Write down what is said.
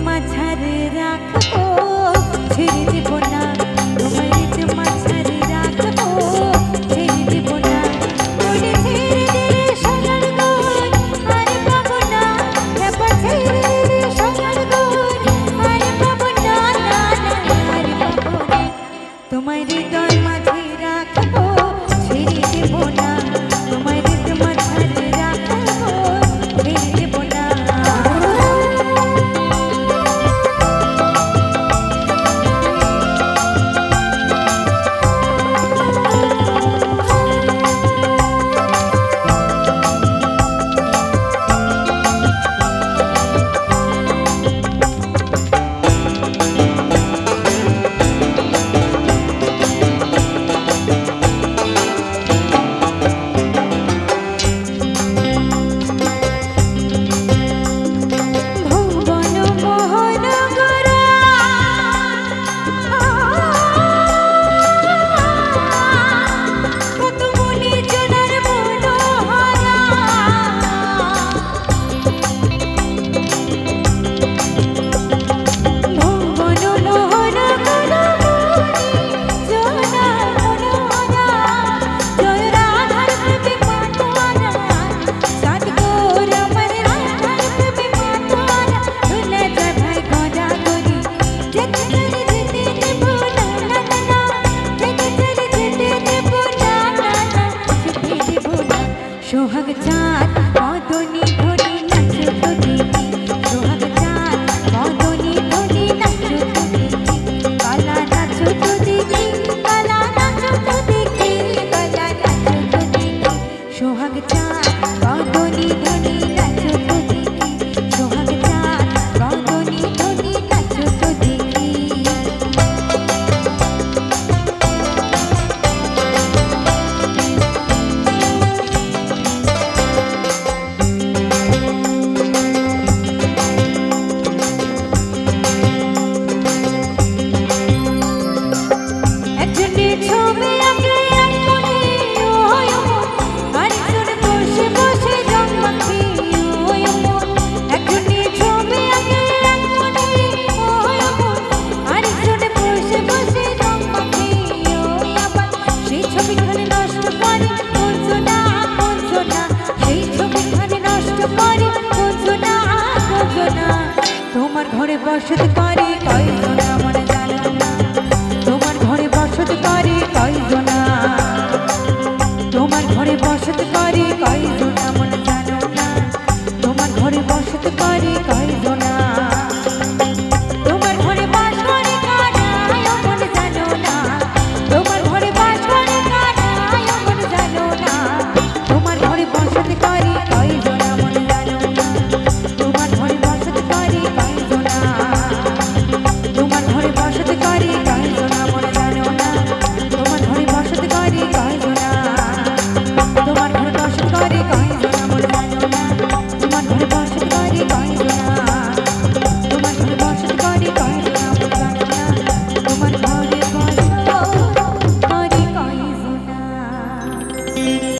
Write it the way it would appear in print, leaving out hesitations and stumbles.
মাঝারে রাখবো, ছেড়ে দেব না তোমায় হৃদ মাঝারে রাখবো, ছেড়ে দেব না। ওরে ছেড়ে দিলে সোনার গুণ আর পাবো না, এবার ছেড়ে দিলে সোনার গুণ আর পাবো না, না না আর পাবো না। তোমায় হৃদয় মাঝে রাখবো, ছেড়ে দেব না তোমায় হৃদ মাঝারে রাখবো, ছেড়ে দেব না। সোহাগ চাঁদ মদনী ধনী নাচো তো দেখি, সোহাগ চাঁদ মদনী ধনী নাচো তো দেখি, কালা নাচো তো দেখি, কালা নাচো তো দেখি, কালা নাচো তো দেখি। সোহাগ চাঁদ মদনী ধনী নাচো তো দেখি, সোহাগ চাঁদ মদনী ধনী নাচো তো দেখি। তোমার ঘরে বসত করে কয়জনা মনে জানো না, তোমার ঘরে বসত করে কয়জনা, তোমার ঘরে বসত করে কয়জনা মনে জানো না, তোমার ঘরে বসত করে কয়জনা।